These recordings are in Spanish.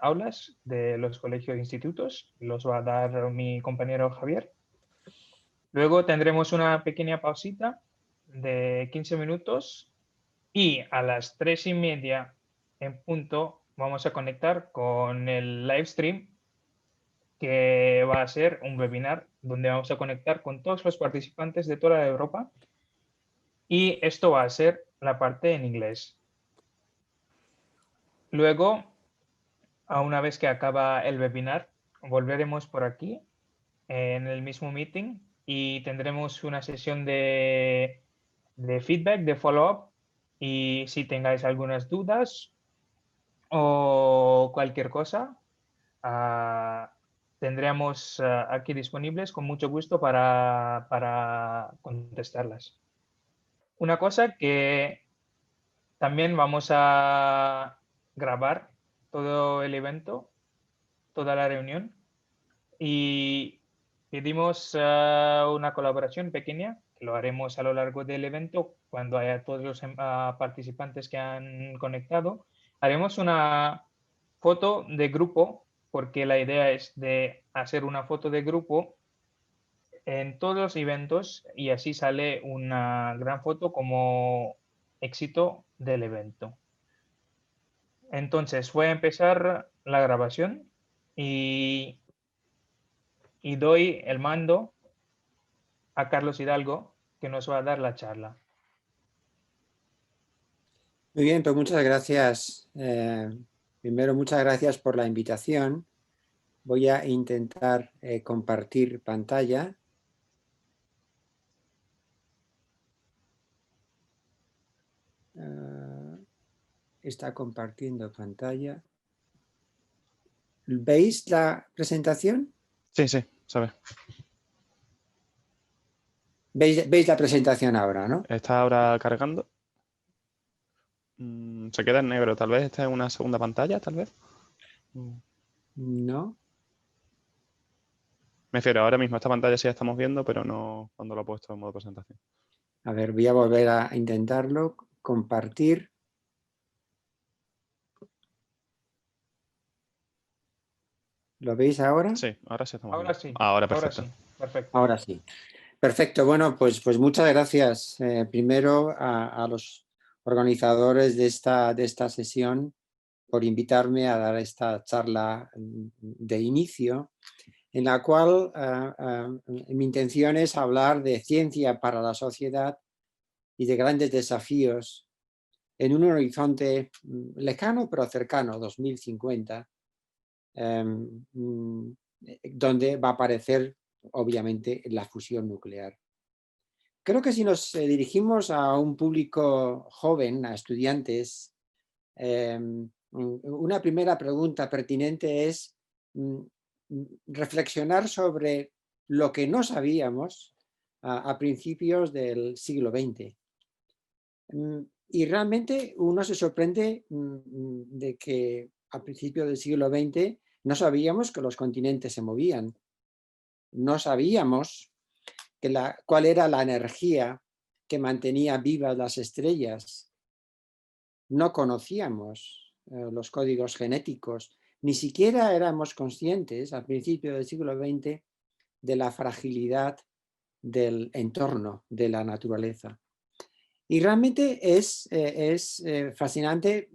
aulas de los colegios e institutos. Los va a dar mi compañero Javier. Luego tendremos una pequeña pausita de 15 minutos y a las 3:30 en punto vamos a conectar con el live stream, que va a ser un webinar donde vamos a conectar con todos los participantes de toda Europa, y esto va a ser la parte en inglés. Luego, a una vez que acaba el webinar, volveremos por aquí en el mismo meeting y tendremos una sesión de feedback, de follow-up, y si tengáis algunas dudas o cualquier cosa, tendremos aquí disponibles con mucho gusto para contestarlas. Una cosa que también vamos a grabar todo el evento, toda la reunión, y pedimos una colaboración pequeña, que lo haremos a lo largo del evento cuando haya todos los participantes que han conectado. Haremos una foto de grupo, porque la idea es de hacer una foto de grupo en todos los eventos y así sale una gran foto como éxito del evento. Entonces voy a empezar la grabación y doy el mando a Carlos Hidalgo, que nos va a dar la charla. Muy bien, pues muchas gracias. Primero, muchas gracias por la invitación. Voy a intentar compartir pantalla. Está compartiendo pantalla. ¿Veis la presentación? Sí, sí, sabe. ¿Veis la presentación ahora, no? Está ahora cargando. Se queda en negro. Tal vez esta es una segunda pantalla, tal vez. No. Me refiero, ahora mismo esta pantalla sí la estamos viendo, pero no cuando lo he puesto en modo presentación. A ver, voy a volver a intentarlo. Compartir. ¿Lo veis ahora? Sí, ahora sí estamos Ahora viendo. sí. Ahora perfecto. Ahora sí. Perfecto. Ahora sí. Perfecto. Bueno, pues muchas gracias primero a los organizadores de esta sesión por invitarme a dar esta charla de inicio, en la cual mi intención es hablar de ciencia para la sociedad y de grandes desafíos en un horizonte lejano pero cercano, 2050, donde va a aparecer obviamente la fusión nuclear. Creo que si nos dirigimos a un público joven, a estudiantes, una primera pregunta pertinente es reflexionar sobre lo que no sabíamos a principios del siglo XX. Y realmente uno se sorprende de que a principios del siglo XX no sabíamos que los continentes se movían. No sabíamos cuál era la energía que mantenía vivas las estrellas. No conocíamos los códigos genéticos, ni siquiera éramos conscientes al principio del siglo XX de la fragilidad del entorno, de la naturaleza. Y realmente es fascinante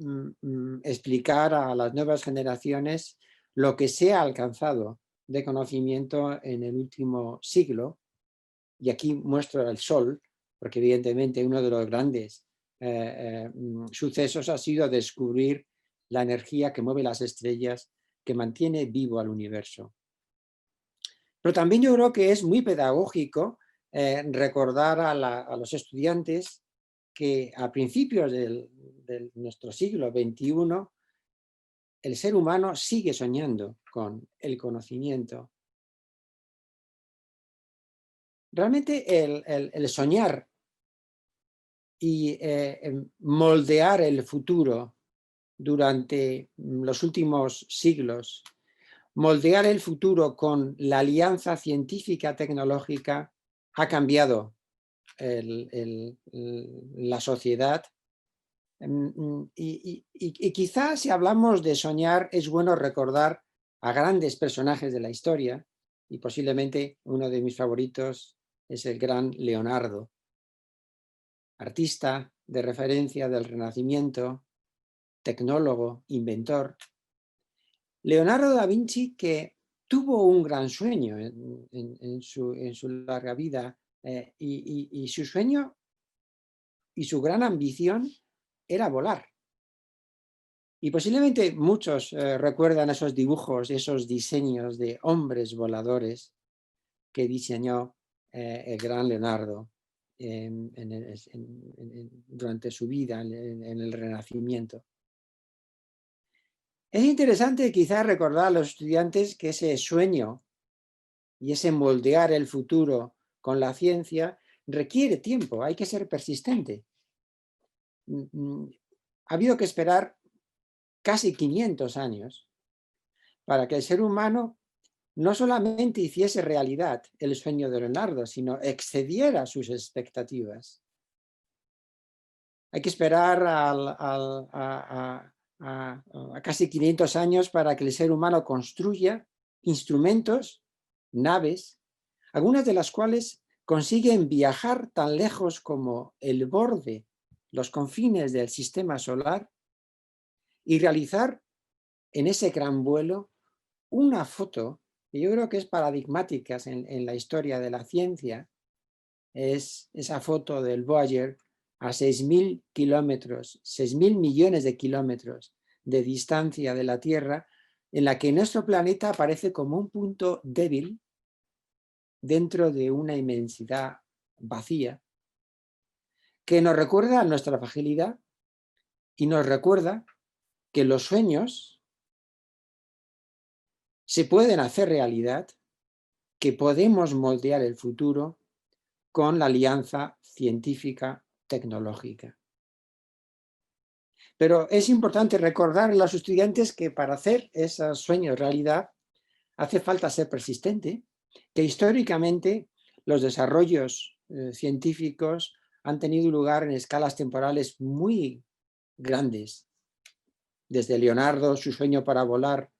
explicar a las nuevas generaciones lo que se ha alcanzado de conocimiento en el último siglo. Y aquí muestro el Sol, porque evidentemente uno de los grandes sucesos ha sido descubrir la energía que mueve las estrellas, que mantiene vivo al universo. Pero también yo creo que es muy pedagógico recordar a los estudiantes que a principios de nuestro siglo XXI el ser humano sigue soñando con el conocimiento. Realmente el soñar y moldear el futuro durante los últimos siglos, moldear el futuro con la alianza científica tecnológica ha cambiado la sociedad Y quizás si hablamos de soñar es bueno recordar a grandes personajes de la historia, y posiblemente uno de mis favoritos es el gran Leonardo, artista de referencia del Renacimiento, tecnólogo, inventor. Leonardo da Vinci, que tuvo un gran sueño en su larga vida, y su sueño y su gran ambición era volar. Y posiblemente muchos recuerdan esos dibujos, esos diseños de hombres voladores que diseñó el gran Leonardo durante su vida en el Renacimiento. Es interesante quizás recordar a los estudiantes que ese sueño y ese moldear el futuro con la ciencia requiere tiempo, hay que ser persistente. Ha habido que esperar casi 500 años para que el ser humano no solamente hiciese realidad el sueño de Leonardo, sino excediera sus expectativas. Hay que esperar a casi 500 años para que el ser humano construya instrumentos, naves, algunas de las cuales consiguen viajar tan lejos como el borde, los confines del sistema solar, y realizar en ese gran vuelo una foto que yo creo que es paradigmática en la historia de la ciencia. Es esa foto del Voyager a 6.000 kilómetros, 6.000 millones de kilómetros de distancia de la Tierra, en la que nuestro planeta aparece como un punto débil dentro de una inmensidad vacía, que nos recuerda a nuestra fragilidad y nos recuerda que los sueños se pueden hacer realidad, que podemos moldear el futuro con la alianza científica tecnológica. Pero es importante recordar a los estudiantes que para hacer esos sueños realidad hace falta ser persistente, que históricamente los desarrollos científicos han tenido lugar en escalas temporales muy grandes. Desde Leonardo, su sueño para volar,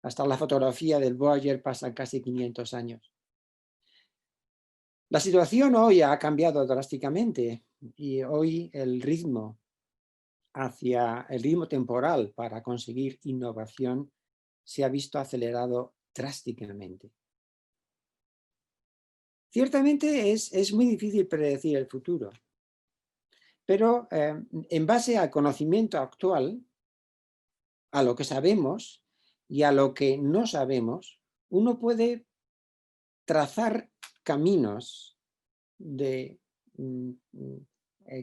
hasta la fotografía del Voyager pasan casi 500 años. La situación hoy ha cambiado drásticamente y hoy el ritmo temporal para conseguir innovación se ha visto acelerado drásticamente. Ciertamente es muy difícil predecir el futuro, pero en base al conocimiento actual, a lo que sabemos y a lo que no sabemos, uno puede trazar caminos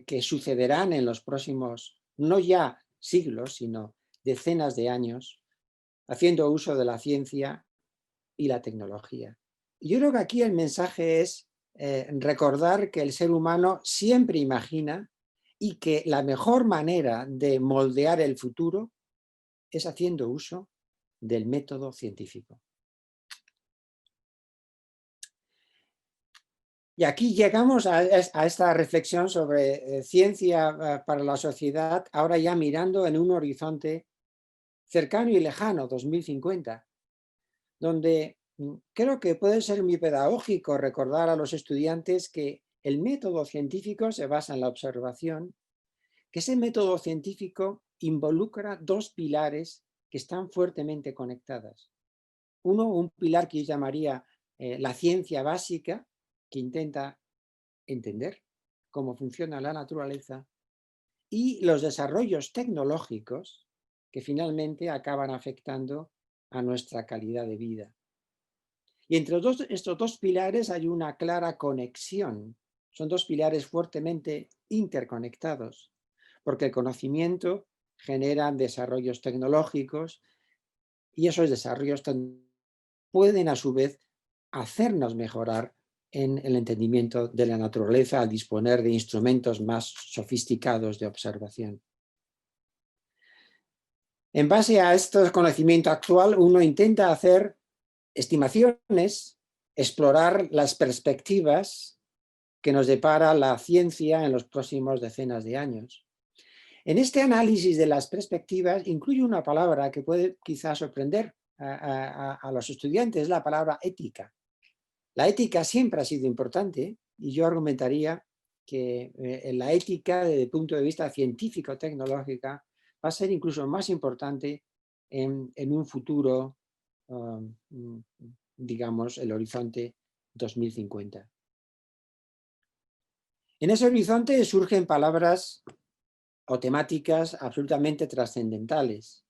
que sucederán en los próximos, no ya siglos, sino decenas de años, haciendo uso de la ciencia y la tecnología. Y yo creo que aquí el mensaje es recordar que el ser humano siempre imagina y que la mejor manera de moldear el futuro es haciendo uso del método científico. Y aquí llegamos a esta reflexión sobre ciencia para la sociedad, ahora ya mirando en un horizonte cercano y lejano, 2050, donde creo que puede ser muy pedagógico recordar a los estudiantes que el método científico se basa en la observación, que ese método científico involucra dos pilares que están fuertemente conectados. Uno, un pilar que yo llamaría la ciencia básica, que intenta entender cómo funciona la naturaleza, y los desarrollos tecnológicos que finalmente acaban afectando a nuestra calidad de vida. Y entre estos dos pilares hay una clara conexión. Son dos pilares fuertemente interconectados, porque el conocimiento genera desarrollos tecnológicos y esos desarrollos pueden a su vez hacernos mejorar en el entendimiento de la naturaleza al disponer de instrumentos más sofisticados de observación. En base a este conocimiento actual, uno intenta hacer estimaciones, explorar las perspectivas que nos depara la ciencia en los próximos decenas de años. En este análisis de las perspectivas incluye una palabra que puede quizás sorprender a los estudiantes, la palabra ética. La ética siempre ha sido importante y yo argumentaría que la ética desde el punto de vista científico-tecnológica va a ser incluso más importante en un futuro, digamos, el horizonte 2050. En ese horizonte surgen palabras o temáticas absolutamente trascendentales.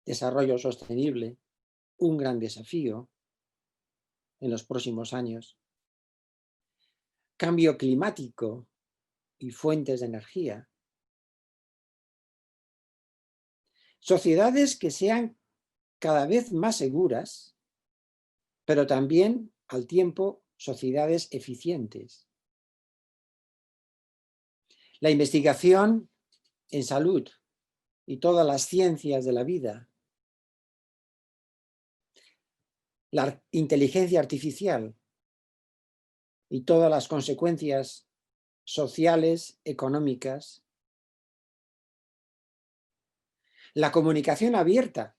Desarrollo sostenible, un gran desafío en los próximos años. Cambio climático y fuentes de energía. Sociedades que sean cada vez más seguras, pero también al tiempo sociedades eficientes. La investigación en salud y todas las ciencias de la vida. La inteligencia artificial y todas las consecuencias sociales, económicas. La comunicación abierta,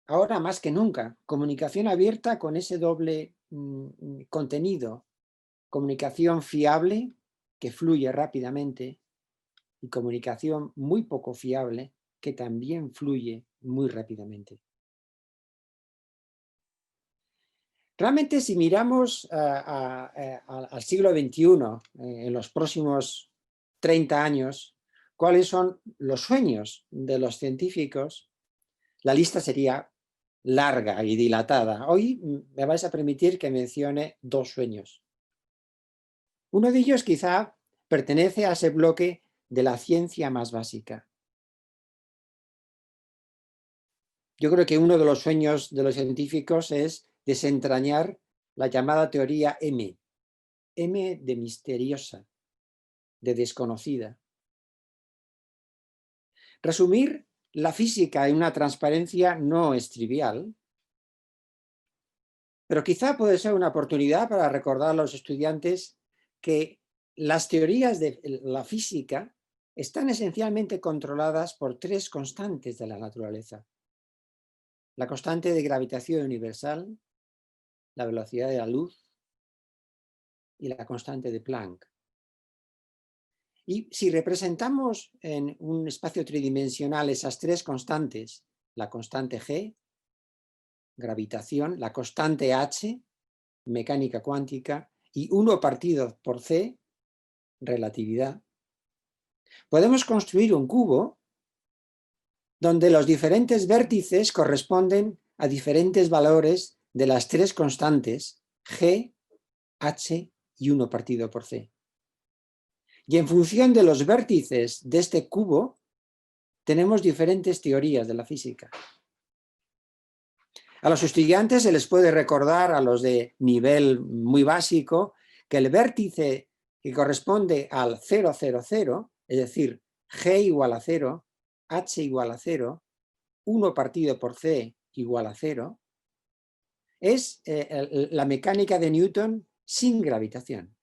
ahora más que nunca, comunicación abierta con ese doble contenido, comunicación fiable que fluye rápidamente y comunicación muy poco fiable que también fluye muy rápidamente. Realmente, si miramos al siglo XXI, en los próximos 30 años, cuáles son los sueños de los científicos, la lista sería larga y dilatada. Hoy me vais a permitir que mencione dos sueños. Uno de ellos quizá pertenece a ese bloque de la ciencia más básica. Yo creo que uno de los sueños de los científicos es desentrañar la llamada teoría M. M de misteriosa, de desconocida. Resumir la física en una transparencia no es trivial, pero quizá puede ser una oportunidad para recordar a los estudiantes que las teorías de la física están esencialmente controladas por tres constantes de la naturaleza. La constante de gravitación universal, la velocidad de la luz y la constante de Planck. Y si representamos en un espacio tridimensional esas tres constantes, la constante G, gravitación, la constante H, mecánica cuántica, y 1 partido por C, relatividad, podemos construir un cubo donde los diferentes vértices corresponden a diferentes valores de las tres constantes G, H y 1 partido por C. Y en función de los vértices de este cubo, tenemos diferentes teorías de la física. A los estudiantes se les puede recordar, a los de nivel muy básico, que el vértice que corresponde al 0, 0, 0, es decir, G igual a 0, H igual a 0, 1 partido por C igual a 0, es la mecánica de Newton sin gravitación.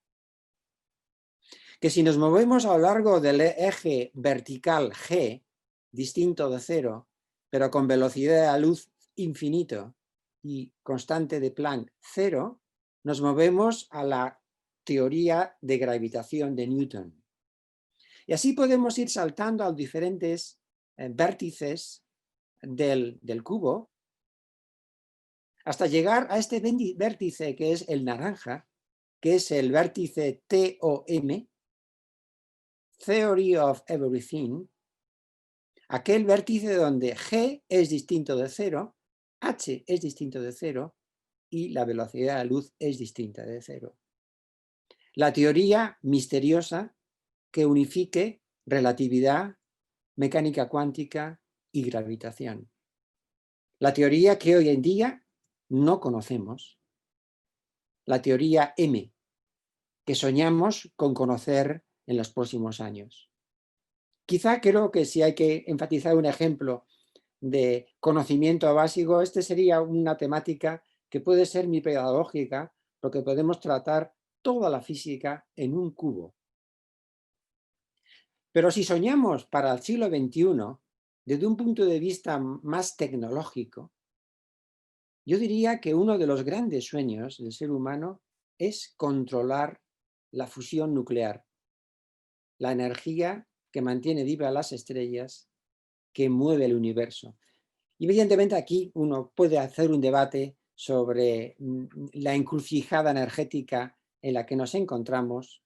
Que si nos movemos a lo largo del eje vertical G, distinto de 0, pero con velocidad de la luz infinito y constante de Planck 0, nos movemos a la teoría de gravitación de Newton. Y así podemos ir saltando a los diferentes vértices del cubo hasta llegar a este vértice que es el naranja, que es el vértice TOM, Theory of Everything, aquel vértice donde G es distinto de 0, H es distinto de 0 y la velocidad de la luz es distinta de 0. La teoría misteriosa que unifique relatividad, mecánica cuántica y gravitación. La teoría que hoy en día no conocemos. La teoría M, que soñamos con conocer en los próximos años. Quizá creo que si hay que enfatizar un ejemplo de conocimiento básico, este sería una temática que puede ser muy pedagógica, porque podemos tratar toda la física en un cubo. Pero si soñamos para el siglo XXI, desde un punto de vista más tecnológico, yo diría que uno de los grandes sueños del ser humano es controlar la fusión nuclear, la energía que mantiene vivas las estrellas, que mueve el universo. Y evidentemente aquí uno puede hacer un debate sobre la encrucijada energética en la que nos encontramos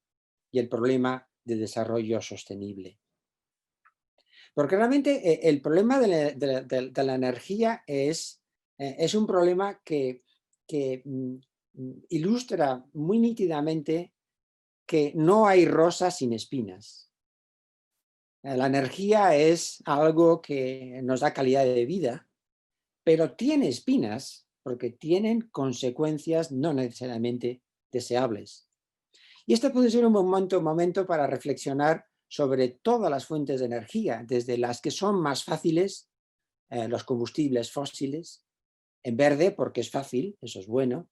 y el problema de desarrollo sostenible. Porque realmente el problema de la energía es un problema que ilustra muy nítidamente que no hay rosas sin espinas. La energía es algo que nos da calidad de vida, pero tiene espinas porque tienen consecuencias no necesariamente deseables. Y este puede ser un momento para reflexionar sobre todas las fuentes de energía, desde las que son más fáciles, los combustibles fósiles, en verde porque es fácil, eso es bueno,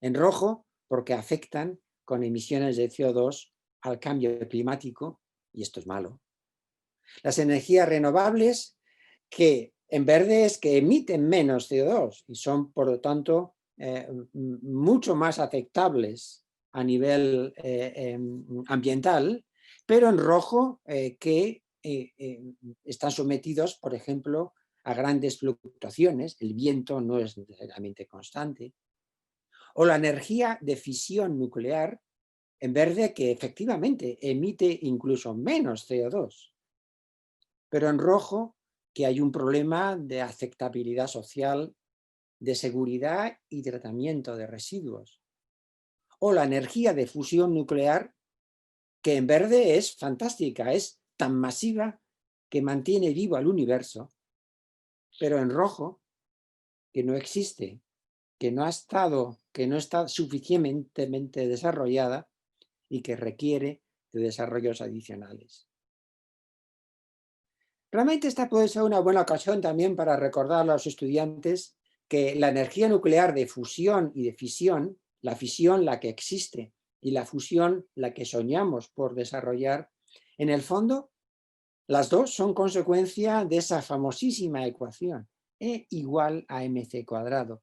en rojo porque afectan con emisiones de CO2 al cambio climático, y esto es malo. Las energías renovables, que en verde es que emiten menos CO2 y son, por lo tanto, mucho más aceptables a nivel ambiental, pero en rojo que están sometidos, por ejemplo, a grandes fluctuaciones. El viento no es necesariamente constante. O la energía de fisión nuclear, en verde, que efectivamente emite incluso menos CO2. Pero en rojo, que hay un problema de aceptabilidad social, de seguridad y tratamiento de residuos. O la energía de fusión nuclear, que en verde es fantástica, es tan masiva que mantiene vivo al universo, pero en rojo, que no existe, que no está suficientemente desarrollada y que requiere de desarrollos adicionales. Realmente esta puede ser una buena ocasión también para recordar a los estudiantes que la energía nuclear de fusión y de fisión, la fisión la que existe y la fusión la que soñamos por desarrollar, en el fondo las dos son consecuencia de esa famosísima ecuación, E igual a mc².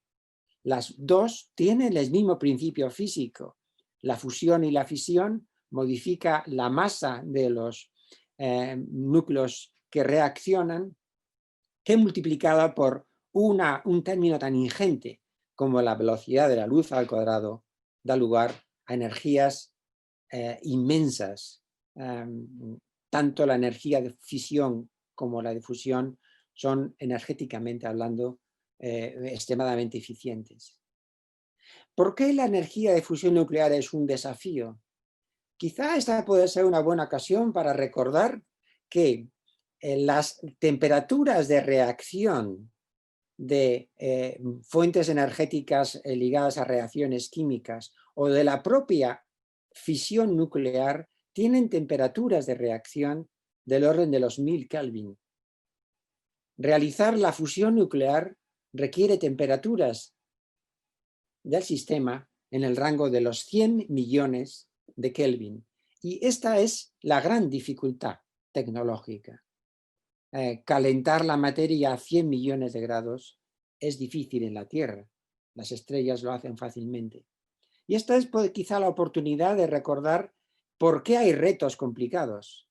Las dos tienen el mismo principio físico. La fusión y la fisión modifica la masa de los núcleos que reaccionan, que multiplicada por un término tan ingente como la velocidad de la luz al cuadrado da lugar a energías inmensas. Tanto la energía de fisión como la de fusión son energéticamente hablando extremadamente eficientes. ¿Por qué la energía de fusión nuclear es un desafío? Quizá esta puede ser una buena ocasión para recordar que las temperaturas de reacción de fuentes energéticas ligadas a reacciones químicas o de la propia fisión nuclear tienen temperaturas de reacción del orden de los 1000 Kelvin. Realizar la fusión nuclear requiere temperaturas del sistema en el rango de los 100 millones de Kelvin. Y esta es la gran dificultad tecnológica. Calentar la materia a 100 millones de grados es difícil en la Tierra. Las estrellas lo hacen fácilmente. Y esta es quizá la oportunidad de recordar por qué hay retos complicados.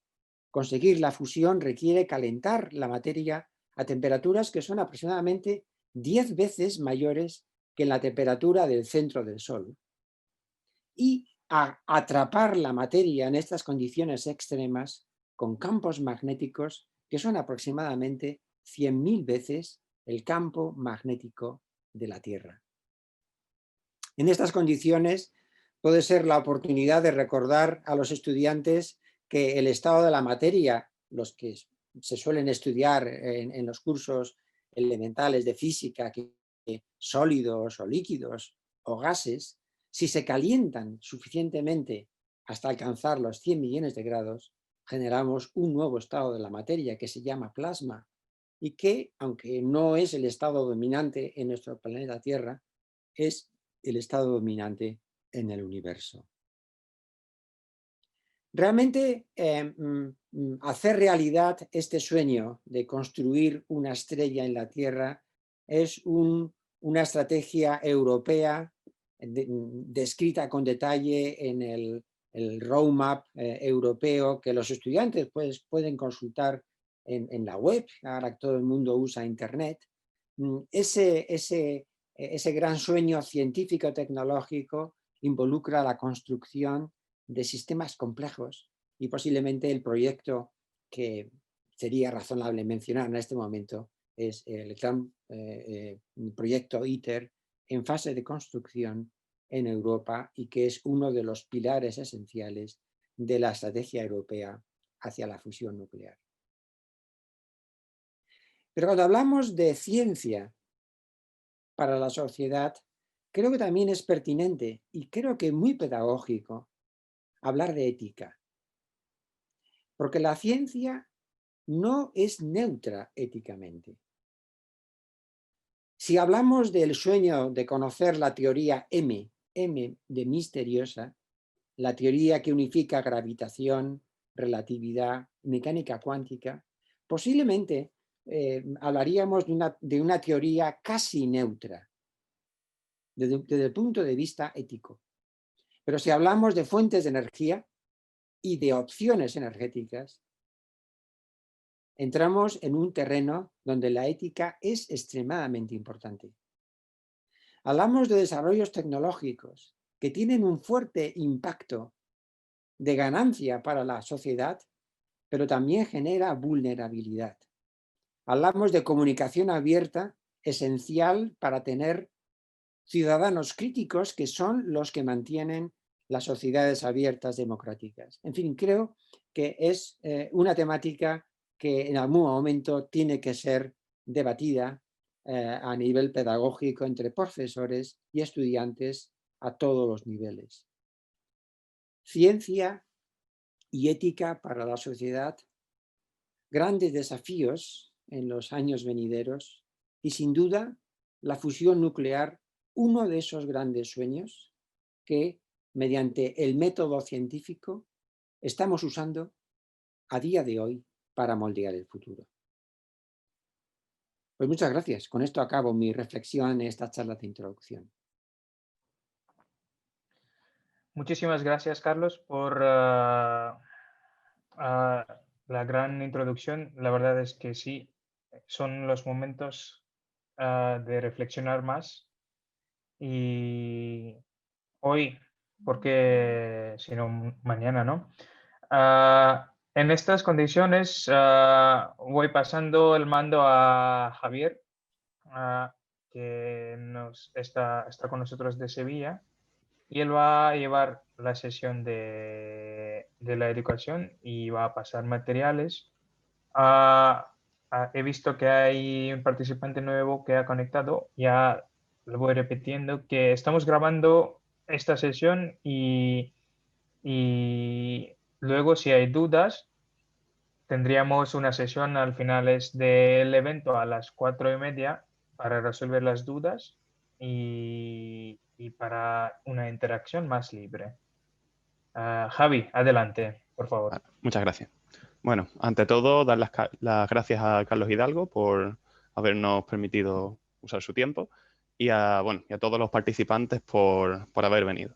Conseguir la fusión requiere calentar la materia a temperaturas que son aproximadamente 10 veces mayores que la temperatura del centro del Sol. Y atrapar la materia en estas condiciones extremas con campos magnéticos que son aproximadamente 100.000 veces el campo magnético de la Tierra. En estas condiciones puede ser la oportunidad de recordar a los estudiantes que el estado de la materia, los que se suelen estudiar en los cursos elementales de física, que sólidos o líquidos o gases, si se calientan suficientemente hasta alcanzar los 100 millones de grados, generamos un nuevo estado de la materia que se llama plasma y que, aunque no es el estado dominante en nuestro planeta Tierra, es el estado dominante en el universo. Realmente hacer realidad este sueño de construir una estrella en la Tierra es una estrategia europea descrita con detalle en el roadmap europeo que los estudiantes pues, pueden consultar en la web. Ahora todo el mundo usa Internet. Ese gran sueño científico-tecnológico involucra la construcción de sistemas complejos y posiblemente el proyecto que sería razonable mencionar en este momento es el gran proyecto ITER en fase de construcción en Europa y que es uno de los pilares esenciales de la estrategia europea hacia la fusión nuclear. Pero cuando hablamos de ciencia para la sociedad, creo que también es pertinente y creo que muy pedagógico hablar de ética. Porque la ciencia no es neutra éticamente. Si hablamos del sueño de conocer la teoría M de misteriosa, la teoría que unifica gravitación, relatividad, mecánica cuántica, posiblemente hablaríamos de una teoría casi neutra desde el punto de vista ético. Pero si hablamos de fuentes de energía y de opciones energéticas, entramos en un terreno donde la ética es extremadamente importante. Hablamos de desarrollos tecnológicos que tienen un fuerte impacto de ganancia para la sociedad, pero también genera vulnerabilidad. Hablamos de comunicación abierta, esencial para tener ciudadanos críticos que son los que mantienen las sociedades abiertas democráticas. En fin, creo que es una temática que en algún momento tiene que ser debatida a nivel pedagógico entre profesores y estudiantes a todos los niveles. Ciencia y ética para la sociedad, grandes desafíos en los años venideros y sin duda la fusión nuclear, uno de esos grandes sueños que mediante el método científico estamos usando a día de hoy para moldear el futuro. Pues muchas gracias. Con esto acabo mi reflexión en esta charla de introducción. Muchísimas gracias, Carlos, por la gran introducción. La verdad es que sí, son los momentos de reflexionar más. Y hoy, porque si no, mañana, ¿no? En estas condiciones voy pasando el mando a Javier, que está con nosotros de Sevilla, y él va a llevar la sesión de la educación y va a pasar materiales. He visto que hay un participante nuevo que ha conectado, ya lo voy repitiendo, que estamos grabando esta sesión y luego si hay dudas, tendríamos una sesión al finales del evento a las 4:30 para resolver las dudas y para una interacción más libre. Javi, adelante, por favor. Muchas gracias. Bueno, ante todo, dar las gracias a Carlos Hidalgo por habernos permitido usar su tiempo y a todos los participantes por haber venido.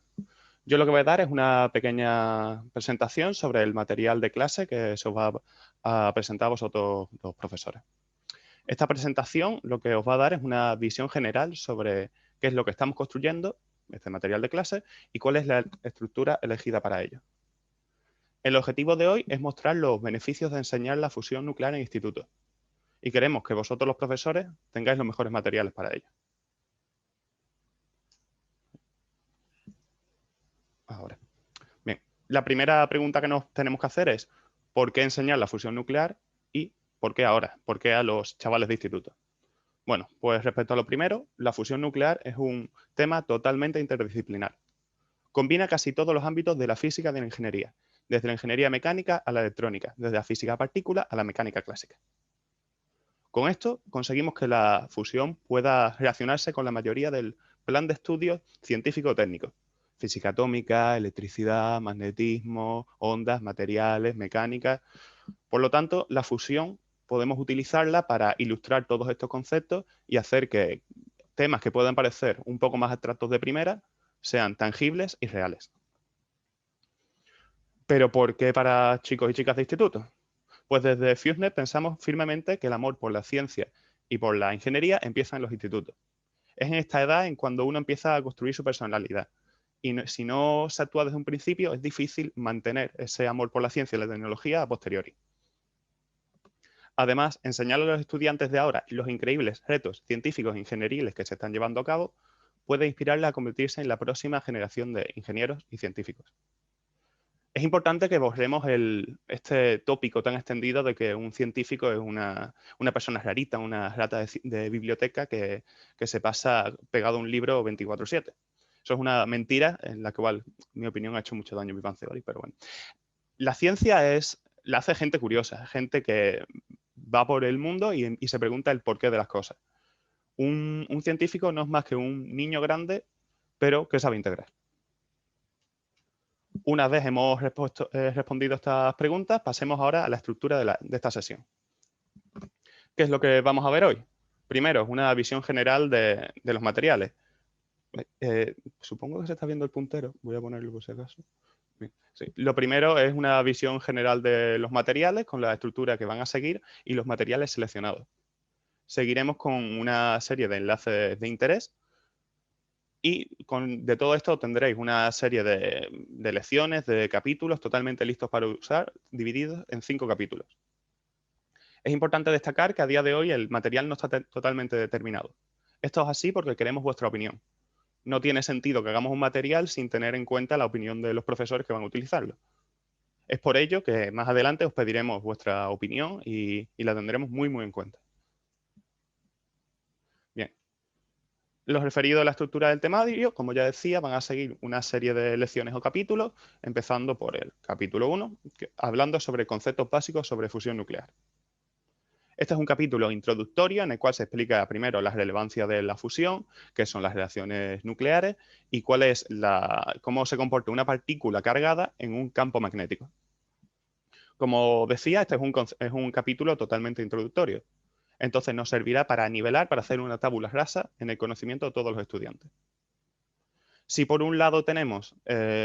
Yo lo que voy a dar es una pequeña presentación sobre el material de clase que se os va a presentar a vosotros los profesores. Esta presentación lo que os va a dar es una visión general sobre qué es lo que estamos construyendo, este material de clase, y cuál es la estructura elegida para ello. El objetivo de hoy es mostrar los beneficios de enseñar la fusión nuclear en institutos y queremos que vosotros los profesores tengáis los mejores materiales para ello. Ahora. Bien, la primera pregunta que nos tenemos que hacer es ¿por qué enseñar la fusión nuclear y por qué ahora? ¿Por qué a los chavales de instituto? Bueno, pues respecto a lo primero, la fusión nuclear es un tema totalmente interdisciplinar. Combina casi todos los ámbitos de la física y de la ingeniería, desde la ingeniería mecánica a la electrónica, desde la física de partículas a la mecánica clásica. Con esto conseguimos que la fusión pueda relacionarse con la mayoría del plan de estudios científico-técnico física atómica, electricidad, magnetismo, ondas, materiales, mecánica. Por lo tanto, la fusión podemos utilizarla para ilustrar todos estos conceptos y hacer que temas que puedan parecer un poco más abstractos de primera sean tangibles y reales. ¿Pero por qué para chicos y chicas de instituto? Pues desde FuseNet pensamos firmemente que el amor por la ciencia y por la ingeniería empieza en los institutos. Es en esta edad en cuando uno empieza a construir su personalidad. Y si no se actúa desde un principio, es difícil mantener ese amor por la ciencia y la tecnología a posteriori. Además, enseñar a los estudiantes de ahora los increíbles retos científicos e ingenieriles que se están llevando a cabo puede inspirarles a convertirse en la próxima generación de ingenieros y científicos. Es importante que borremos este tópico tan extendido de que un científico es una persona rarita, una rata de biblioteca que se pasa pegado a un libro 24/7. Eso es una mentira en la cual, en mi opinión, ha hecho mucho daño Big Bang Theory, pero bueno. La ciencia la hace gente curiosa, gente que va por el mundo y se pregunta el porqué de las cosas. Un científico no es más que un niño grande, pero que sabe integrar. Una vez hemos respondido estas preguntas, pasemos ahora a la estructura de esta sesión. ¿Qué es lo que vamos a ver hoy? Primero, una visión general de los materiales. Supongo que se está viendo el puntero. Voy a ponerlo por si acaso. Sí. Lo primero es una visión general de los materiales con la estructura que van a seguir y los materiales seleccionados. Seguiremos con una serie de enlaces de interés y de todo esto tendréis una serie de lecciones, de capítulos totalmente listos para usar, divididos en 5 capítulos. Es importante destacar que a día de hoy el material no está totalmente determinado. Esto es así porque queremos vuestra opinión. No tiene sentido que hagamos un material sin tener en cuenta la opinión de los profesores que van a utilizarlo. Es por ello que más adelante os pediremos vuestra opinión y la tendremos muy, muy en cuenta. Bien. Los referidos a la estructura del temario, como ya decía, van a seguir una serie de lecciones o capítulos, empezando por el capítulo 1, hablando sobre conceptos básicos sobre fusión nuclear. Este es un capítulo introductorio en el cual se explica primero la relevancia de la fusión, qué son las reacciones nucleares y cómo se comporta una partícula cargada en un campo magnético. Como decía, este es un capítulo totalmente introductorio. Entonces nos servirá para nivelar, para hacer una tabula rasa en el conocimiento de todos los estudiantes. Si por un lado tenemos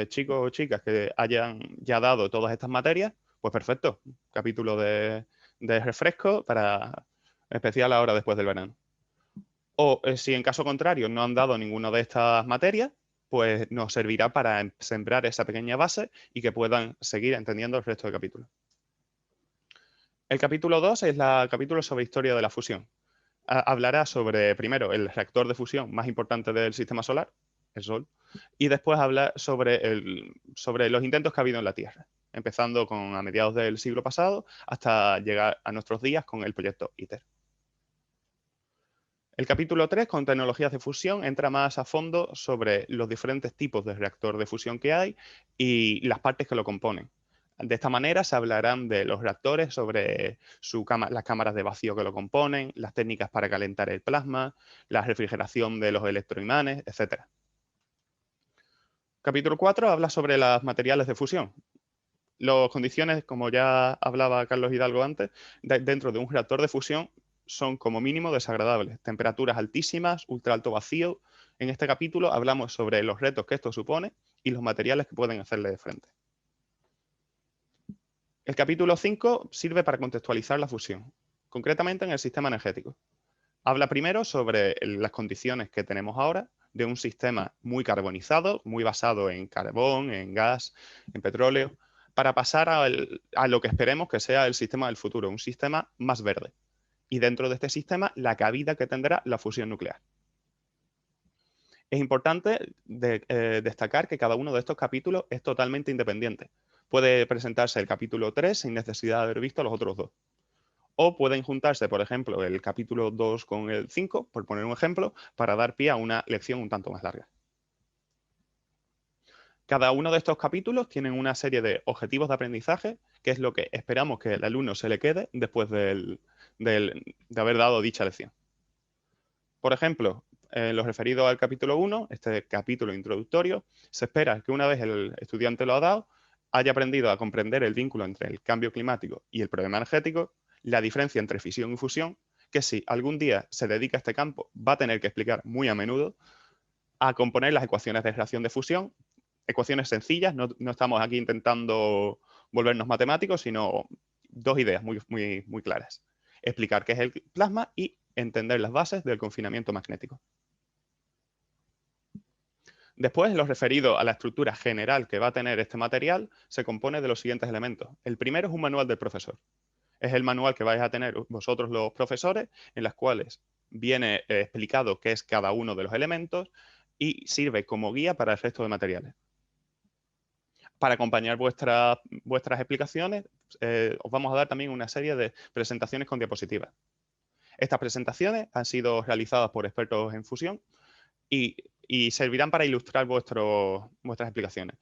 chicos o chicas que hayan ya dado todas estas materias, pues perfecto, capítulo de refresco especial ahora después del verano. O si en caso contrario no han dado ninguna de estas materias, pues nos servirá para sembrar esa pequeña base y que puedan seguir entendiendo el resto de capítulos. El capítulo 2 es el capítulo sobre historia de la fusión. Hablará sobre, primero, el reactor de fusión más importante del sistema solar, el Sol, y después habla sobre los intentos que ha habido en la Tierra, empezando a mediados del siglo pasado hasta llegar a nuestros días con el proyecto ITER. El capítulo 3, con tecnologías de fusión, entra más a fondo sobre los diferentes tipos de reactor de fusión que hay y las partes que lo componen. De esta manera se hablarán de los reactores, sobre las cámaras de vacío que lo componen, las técnicas para calentar el plasma, la refrigeración de los electroimanes, etc. Capítulo 4 habla sobre los materiales de fusión. Las condiciones, como ya hablaba Carlos Hidalgo antes, dentro de un reactor de fusión son como mínimo desagradables. Temperaturas altísimas, ultra alto vacío. En este capítulo hablamos sobre los retos que esto supone y los materiales que pueden hacerle de frente. El capítulo 5 sirve para contextualizar la fusión, concretamente en el sistema energético. Habla primero sobre las condiciones que tenemos ahora de un sistema muy carbonizado, muy basado en carbón, en gas, en petróleo, para pasar a lo que esperemos que sea el sistema del futuro, un sistema más verde. Y dentro de este sistema, la cabida que tendrá la fusión nuclear. Es importante destacar que cada uno de estos capítulos es totalmente independiente. Puede presentarse el capítulo 3 sin necesidad de haber visto los otros dos. O pueden juntarse, por ejemplo, el capítulo 2 con el 5, por poner un ejemplo, para dar pie a una lección un tanto más larga. Cada uno de estos capítulos tienen una serie de objetivos de aprendizaje, que es lo que esperamos que el alumno se le quede después de haber dado dicha lección. Por ejemplo, en lo referido al capítulo 1, este capítulo introductorio, se espera que una vez el estudiante lo ha dado, haya aprendido a comprender el vínculo entre el cambio climático y el problema energético, la diferencia entre fisión y fusión, que si algún día se dedica a este campo, va a tener que explicar muy a menudo, a componer las ecuaciones de reacción de fusión, ecuaciones sencillas, no estamos aquí intentando volvernos matemáticos, sino dos ideas muy claras. Explicar qué es el plasma y entender las bases del confinamiento magnético. Después, lo referido a la estructura general que va a tener este material, se compone de los siguientes elementos. El primero es un manual del profesor. Es el manual que vais a tener vosotros los profesores, en las cuales viene explicado qué es cada uno de los elementos y sirve como guía para el resto de materiales. Para acompañar vuestras explicaciones, os vamos a dar también una serie de presentaciones con diapositivas. Estas presentaciones han sido realizadas por expertos en fusión y servirán para ilustrar vuestras explicaciones.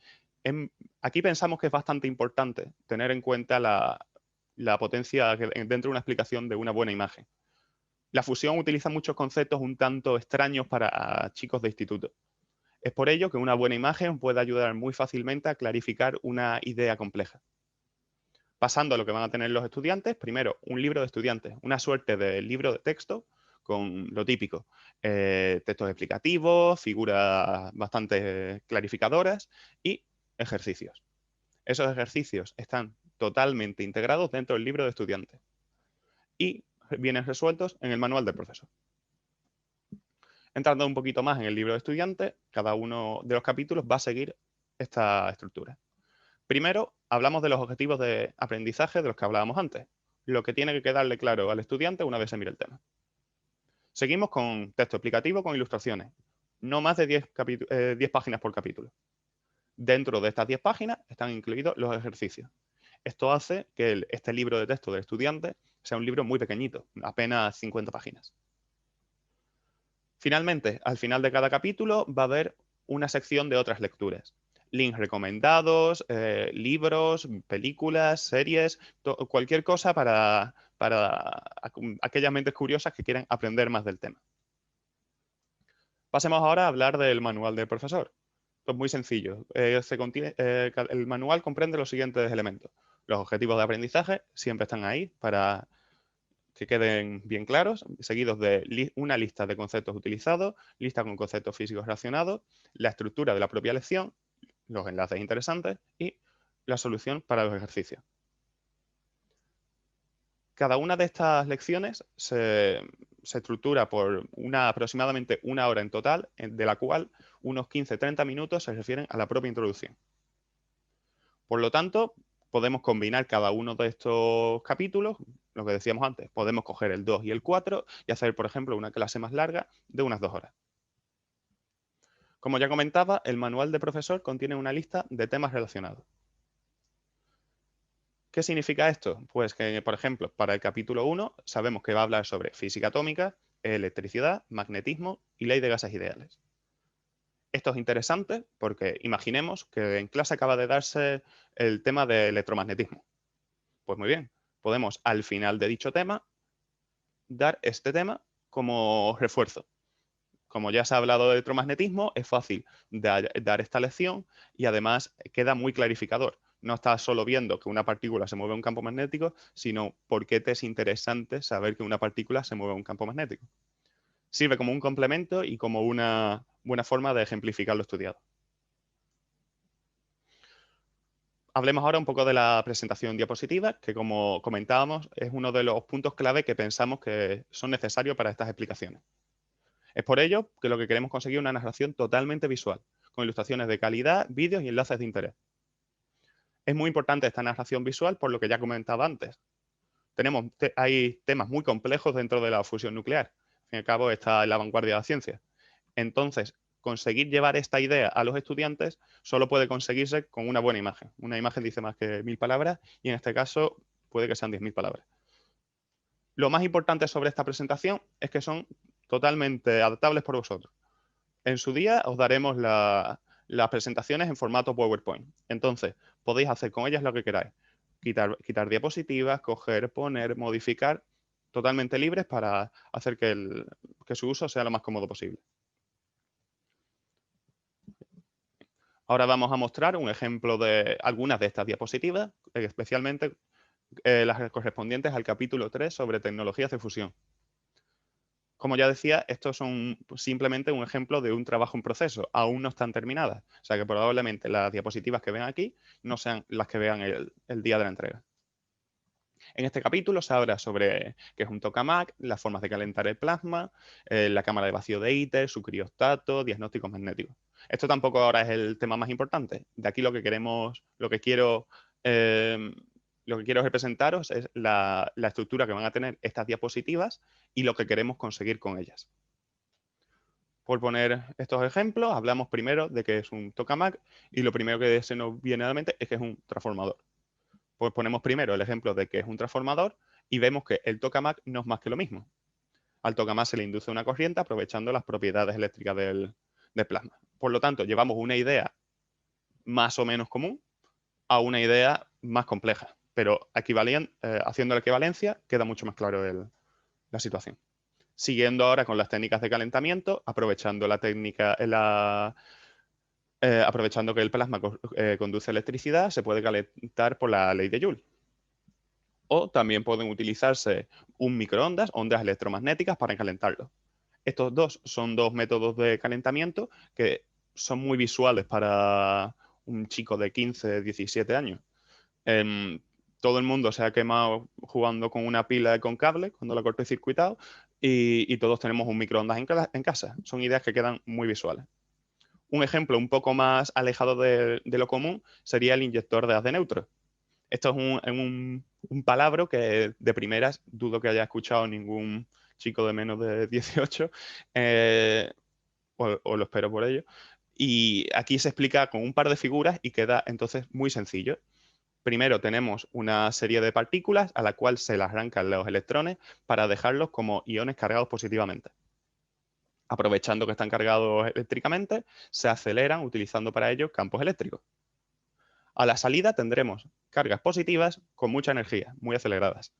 Aquí pensamos que es bastante importante tener en cuenta la potencia dentro de una explicación de una buena imagen. La fusión utiliza muchos conceptos un tanto extraños para chicos de instituto. Es por ello que una buena imagen puede ayudar muy fácilmente a clarificar una idea compleja. Pasando a lo que van a tener los estudiantes, primero un libro de estudiantes, una suerte de libro de texto con lo típico, textos explicativos, figuras bastante clarificadoras y ejercicios. Esos ejercicios están totalmente integrados dentro del libro de estudiantes y vienen resueltos en el manual del profesor. Entrando un poquito más en el libro de estudiantes, cada uno de los capítulos va a seguir esta estructura. Primero, hablamos de los objetivos de aprendizaje de los que hablábamos antes, lo que tiene que quedarle claro al estudiante una vez se mire el tema. Seguimos con texto explicativo con ilustraciones, no más de 10 páginas por capítulo. Dentro de estas 10 páginas están incluidos los ejercicios. Esto hace que este libro de texto del estudiante sea un libro muy pequeñito, apenas 50 páginas. Finalmente, al final de cada capítulo va a haber una sección de otras lecturas. Links recomendados, libros, películas, series, cualquier cosa para aquellas mentes curiosas que quieran aprender más del tema. Pasemos ahora a hablar del manual del profesor. Esto es muy sencillo. El manual comprende los siguientes elementos. Los objetivos de aprendizaje siempre están ahí para que queden bien claros, seguidos de una lista de conceptos utilizados, lista con conceptos físicos relacionados, la estructura de la propia lección, los enlaces interesantes y la solución para los ejercicios. Cada una de estas lecciones se estructura por aproximadamente una hora en total, de la cual unos 15-30 minutos se refieren a la propia introducción. Por lo tanto, podemos combinar cada uno de estos capítulos, lo que decíamos antes, podemos coger el 2 y el 4 y hacer, por ejemplo, una clase más larga de unas 2 horas. Como ya comentaba, el manual de profesor contiene una lista de temas relacionados. ¿Qué significa esto? Pues que, por ejemplo, para el capítulo 1 sabemos que va a hablar sobre física atómica, electricidad, magnetismo y ley de gases ideales. Esto es interesante porque imaginemos que en clase acaba de darse el tema de electromagnetismo. Pues muy bien, podemos al final de dicho tema dar este tema como refuerzo. Como ya se ha hablado de electromagnetismo, es fácil dar esta lección y además queda muy clarificador. No estás solo viendo que una partícula se mueve en un campo magnético, sino por qué te es interesante saber que una partícula se mueve en un campo magnético. Sirve como un complemento y como una buena forma de ejemplificar lo estudiado. Hablemos ahora un poco de la presentación en diapositivas, que como comentábamos es uno de los puntos clave que pensamos que son necesarios para estas explicaciones. Es por ello que lo que queremos conseguir es una narración totalmente visual, con ilustraciones de calidad, vídeos y enlaces de interés. Es muy importante esta narración visual por lo que ya comentaba antes. Hay temas muy complejos dentro de la fusión nuclear. Al fin y al cabo está en la vanguardia de la ciencia. Entonces, conseguir llevar esta idea a los estudiantes solo puede conseguirse con una buena imagen. Una imagen dice más que 1000 palabras y en este caso puede que sean 10.000 palabras. Lo más importante sobre esta presentación es que son totalmente adaptables por vosotros. En su día os daremos las presentaciones en formato PowerPoint. Entonces, podéis hacer con ellas lo que queráis. Quitar diapositivas, coger, poner, modificar, totalmente libres para hacer que su uso sea lo más cómodo posible. Ahora vamos a mostrar un ejemplo de algunas de estas diapositivas, especialmente las correspondientes al capítulo 3 sobre tecnologías de fusión. Como ya decía, estos son simplemente un ejemplo de un trabajo en proceso, aún no están terminadas. O sea que probablemente las diapositivas que ven aquí no sean las que vean el día de la entrega. En este capítulo se habla sobre qué es un tokamak, las formas de calentar el plasma, la cámara de vacío de ITER, su criostato, diagnósticos magnéticos. Esto tampoco ahora es el tema más importante. De aquí lo que quiero representaros es la estructura que van a tener estas diapositivas y lo que queremos conseguir con ellas. Por poner estos ejemplos, hablamos primero de qué es un tokamak y lo primero que se nos viene a la mente es que es un transformador. Pues ponemos primero el ejemplo de que es un transformador y vemos que el tokamak no es más que lo mismo. Al tokamak se le induce una corriente aprovechando las propiedades eléctricas del plasma. Por lo tanto, llevamos una idea más o menos común a una idea más compleja, pero haciendo la equivalencia queda mucho más claro la situación. Siguiendo ahora con las técnicas de calentamiento, aprovechando aprovechando que el plasma conduce electricidad, se puede calentar por la ley de Joule. O también pueden utilizarse un microondas, ondas electromagnéticas para calentarlo. Estos dos son dos métodos de calentamiento que son muy visuales para un chico de 15, 17 años. Todo el mundo se ha quemado jugando con una pila con cable cuando la cortocircuitado y todos tenemos un microondas en casa. Son ideas que quedan muy visuales. Un ejemplo un poco más alejado de lo común sería el inyector de haz de neutro. Esto es un palabra que de primeras dudo que haya escuchado ningún chico de menos de 18, o lo espero por ello. Y aquí se explica con un par de figuras y queda entonces muy sencillo. Primero tenemos una serie de partículas a la cual se les arrancan los electrones para dejarlos como iones cargados positivamente. Aprovechando que están cargados eléctricamente, se aceleran utilizando para ello campos eléctricos. A la salida tendremos cargas positivas con mucha energía, muy aceleradas.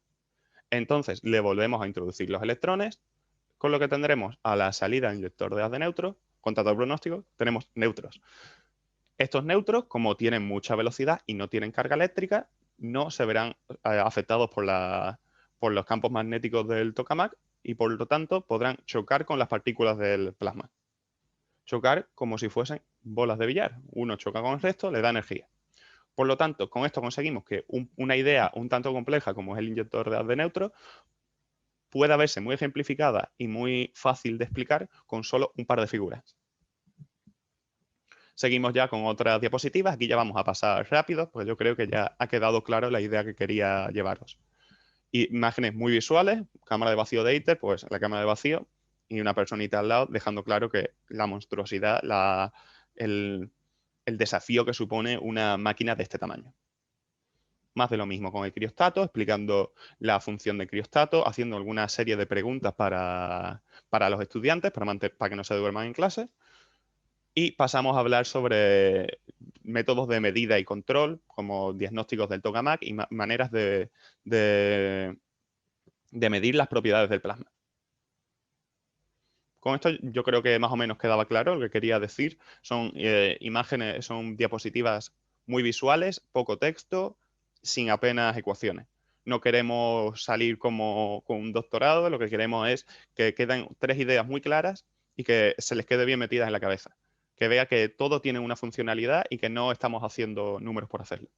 Entonces le volvemos a introducir los electrones, con lo que tendremos a la salida inyector de haz de neutros, contador pronóstico, tenemos neutros. Estos neutros, como tienen mucha velocidad y no tienen carga eléctrica, no se verán afectados por los campos magnéticos del tokamak y por lo tanto podrán chocar con las partículas del plasma. Chocar como si fuesen bolas de billar. Uno choca con el resto, le da energía. Por lo tanto, con esto conseguimos que una idea un tanto compleja como es el inyector de haz de neutros pueda verse muy ejemplificada y muy fácil de explicar con solo un par de figuras. Seguimos ya con otras diapositivas. Aquí ya vamos a pasar rápido, pues yo creo que ya ha quedado claro la idea que quería llevaros. Imágenes muy visuales, cámara de vacío de ITER, pues la cámara de vacío y una personita al lado, dejando claro que la monstruosidad, el desafío que supone una máquina de este tamaño. Más de lo mismo con el criostato, explicando la función del criostato, haciendo alguna serie de preguntas para los estudiantes, para que no se duerman en clase. Y pasamos a hablar sobre métodos de medida y control, como diagnósticos del tokamak y maneras de medir las propiedades del plasma. Con esto yo creo que más o menos quedaba claro lo que quería decir. Son imágenes, son diapositivas muy visuales, poco texto, sin apenas ecuaciones. No queremos salir como con un doctorado, lo que queremos es que queden 3 ideas muy claras y que se les quede bien metidas en la cabeza. Que vea que todo tiene una funcionalidad y que no estamos haciendo números por hacerlo.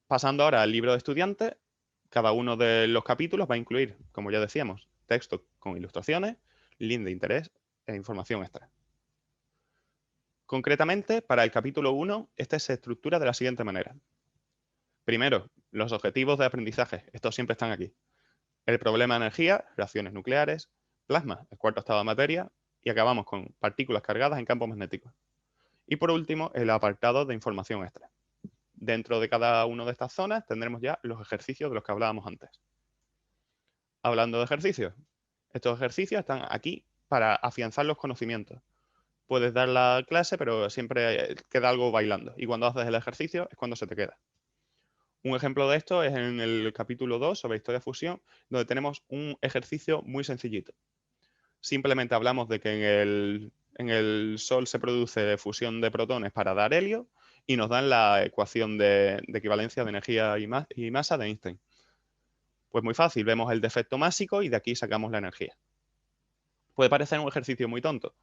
Pasando ahora al libro de estudiantes, cada uno de los capítulos va a incluir, como ya decíamos, texto con ilustraciones, link de interés e información extra. Concretamente, para el capítulo 1, este se estructura de la siguiente manera. Primero, los objetivos de aprendizaje. Estos siempre están aquí. El problema de energía, reacciones nucleares, plasma, el cuarto estado de materia, y acabamos con partículas cargadas en campos magnéticos. Y por último, el apartado de información extra. Dentro de cada una de estas zonas tendremos ya los ejercicios de los que hablábamos antes. Hablando de ejercicios, estos ejercicios están aquí para afianzar los conocimientos. Puedes dar la clase, pero siempre queda algo bailando. Y cuando haces el ejercicio es cuando se te queda. Un ejemplo de esto es en el capítulo 2 sobre historia de fusión, donde tenemos un ejercicio muy sencillito. Simplemente hablamos de que en el Sol se produce fusión de protones para dar helio y nos dan la ecuación de equivalencia de energía y masa de Einstein. Pues muy fácil, vemos el defecto másico y de aquí sacamos la energía. Puede parecer un ejercicio muy tonto,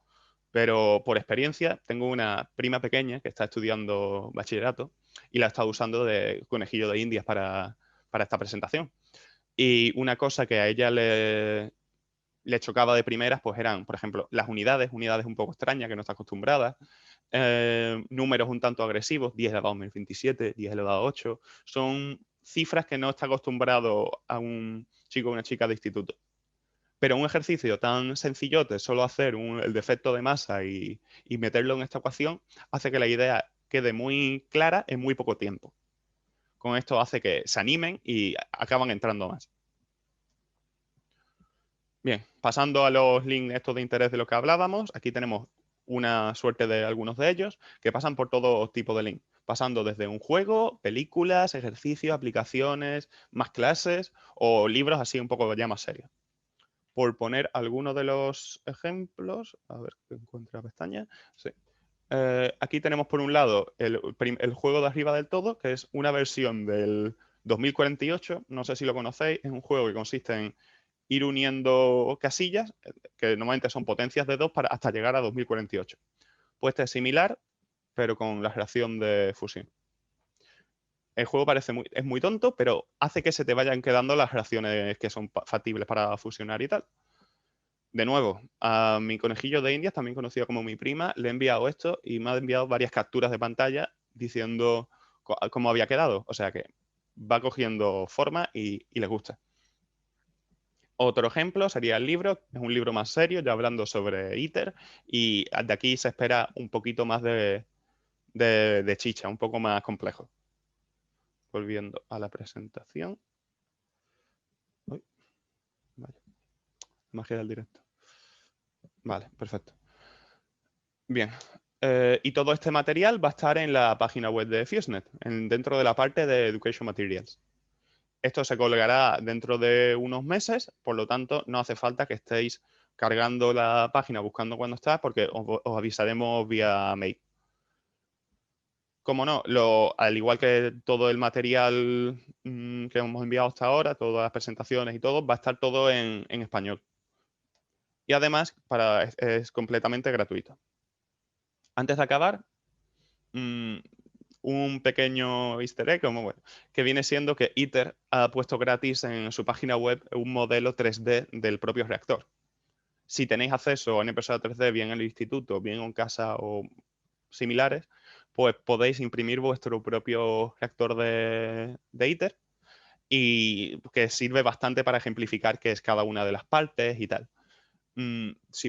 pero por experiencia tengo una prima pequeña que está estudiando bachillerato y la he estado usando de conejillo de indias para esta presentación. Y una cosa que a ella le chocaba de primeras, pues eran, por ejemplo, las unidades un poco extrañas que no está acostumbrada, números un tanto agresivos, 10 elevado a menos 27, 10 elevado a 8, son cifras que no está acostumbrado a un chico o una chica de instituto. Pero un ejercicio tan sencillote, solo hacer el defecto de masa y meterlo en esta ecuación, hace que la idea quede muy clara en muy poco tiempo. Con esto hace que se animen y acaban entrando más. Bien, pasando a los links estos de interés de los que hablábamos, aquí tenemos una suerte de algunos de ellos que pasan por todo tipo de link, pasando desde un juego, películas, ejercicios, aplicaciones, más clases o libros así un poco ya más serios. Por poner algunos de los ejemplos, a ver que encuentre la pestaña. Sí. Aquí tenemos por un lado el juego de arriba del todo, que es una versión del 2048, no sé si lo conocéis, es un juego que consiste en ir uniendo casillas, que normalmente son potencias de 2 hasta llegar a 2048. Pues este es similar, pero con la reacción de fusión. El juego es muy tonto, pero hace que se te vayan quedando las reacciones que son factibles para fusionar y tal. De nuevo, a mi conejillo de Indias, también conocido como mi prima, le he enviado esto y me ha enviado varias capturas de pantalla diciendo cómo había quedado. O sea que va cogiendo forma y le gusta. Otro ejemplo sería el libro, es un libro más serio, ya hablando sobre ITER, y de aquí se espera un poquito más de chicha, un poco más complejo. Volviendo a la presentación. Uy, vaya. Magia del directo. Vale, perfecto. Bien. Y todo este material va a estar en la página web de FuseNet, dentro de la parte de Education Materials. Esto se colgará dentro de unos meses, por lo tanto, no hace falta que estéis cargando la página buscando cuándo está, porque os avisaremos vía mail. Como no, al igual que todo el material que hemos enviado hasta ahora, todas las presentaciones y todo, va a estar todo en español. Y además, es completamente gratuito. Antes de acabar, un pequeño easter egg, que viene siendo que ITER ha puesto gratis en su página web un modelo 3D del propio reactor. Si tenéis acceso a una impresora 3D, bien en el instituto, bien en casa o similares, pues podéis imprimir vuestro propio reactor de ITER y que sirve bastante para ejemplificar qué es cada una de las partes y tal.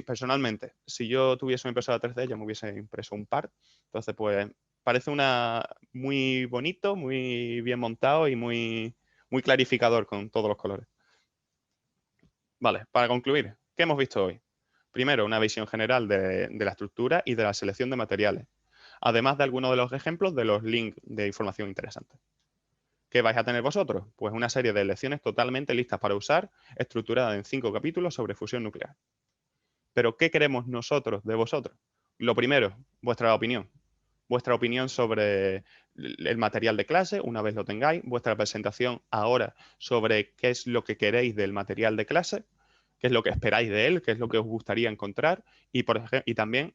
Personalmente, si yo tuviese una impresora 3D, ya me hubiese impreso un par. Entonces, pues parece muy bonito, muy bien montado y muy clarificador con todos los colores. Vale, para concluir, ¿qué hemos visto hoy? Primero, una visión general de la estructura y de la selección de materiales, además de algunos de los ejemplos de los links de información interesante. ¿Qué vais a tener vosotros? Pues una serie de lecciones totalmente listas para usar, estructurada en 5 capítulos sobre fusión nuclear. Pero, ¿qué queremos nosotros de vosotros? Lo primero, vuestra opinión. Vuestra opinión sobre el material de clase, una vez lo tengáis. Vuestra presentación ahora sobre qué es lo que queréis del material de clase, qué es lo que esperáis de él, qué es lo que os gustaría encontrar y también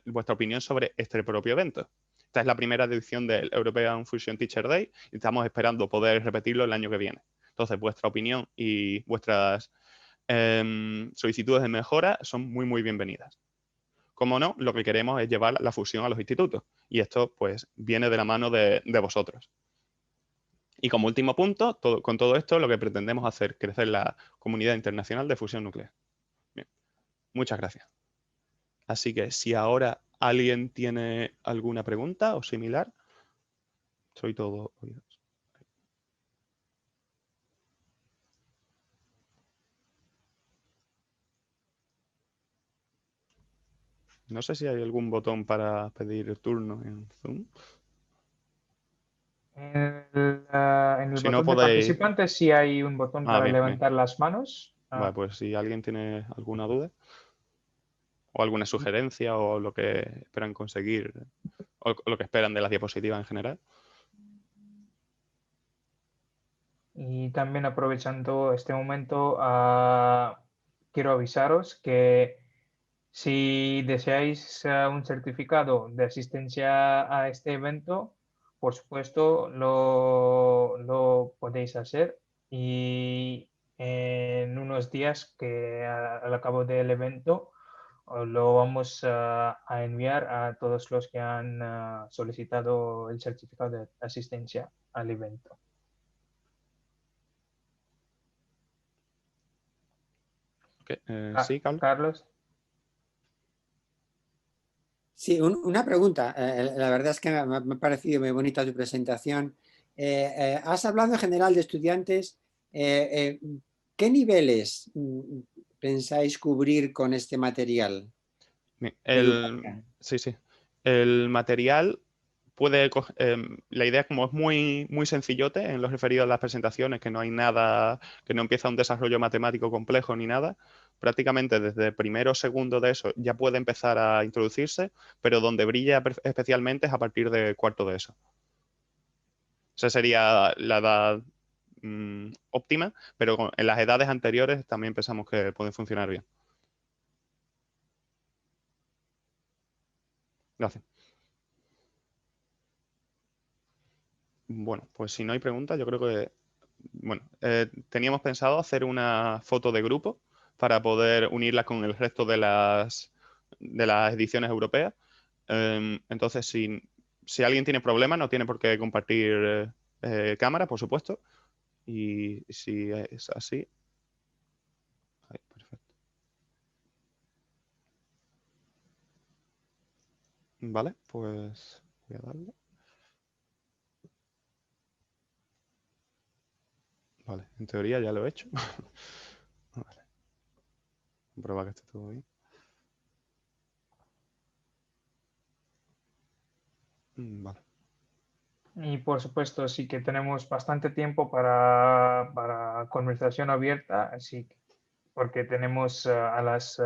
vuestra opinión sobre este propio evento. Esta es la primera edición del European Fusion Teacher Day y estamos esperando poder repetirlo el año que viene. Entonces, vuestra opinión y vuestras solicitudes de mejora son muy bienvenidas. Como no, lo que queremos es llevar la fusión a los institutos y esto pues viene de la mano de vosotros. Y como último punto, con todo esto lo que pretendemos es hacer crecer la comunidad internacional de fusión nuclear. Bien, muchas gracias. Así que si ahora alguien tiene alguna pregunta o similar, soy todo oídos. No sé si hay algún botón para pedir turno en Zoom. En el Si no botón de podéis... participantes sí hay un botón para bien. levantar las manos. Vale, pues si alguien tiene alguna duda. o alguna sugerencia o lo que esperan conseguir o lo que esperan de las diapositivas en general. Y también aprovechando este momento, quiero avisaros que si deseáis un certificado de asistencia a este evento, por supuesto lo podéis hacer y en unos días que al cabo del evento lo vamos a enviar a todos los que han solicitado el certificado de asistencia al evento. Okay. Sí, Carlos. Carlos. Sí, una pregunta. La verdad es que me ha parecido muy bonita tu presentación. Has hablado en general de estudiantes. ¿Qué niveles pensáis cubrir con este material? Sí. El material puede la idea, como es muy, muy sencillote en lo referido a las presentaciones, que no hay nada, que no empieza un desarrollo matemático complejo ni nada, prácticamente desde primero o segundo de eso ya puede empezar a introducirse, pero donde brilla especialmente es a partir de cuarto de eso. Esa sería la edad óptima, pero en las edades anteriores también pensamos que pueden funcionar bien. Gracias. Bueno, pues si no hay preguntas, yo creo que, bueno, teníamos pensado hacer una foto de grupo para poder unirla con el resto de las ediciones europeas. Entonces, si alguien tiene problemas, no tiene por qué compartir cámara, por supuesto. Y si es así. Ahí, perfecto. Vale, pues voy a darle. Vale, en teoría ya lo he hecho. Vale. Comprobar que esté todo bien. Vale. Y por supuesto, sí que tenemos bastante tiempo para conversación abierta, así porque tenemos a las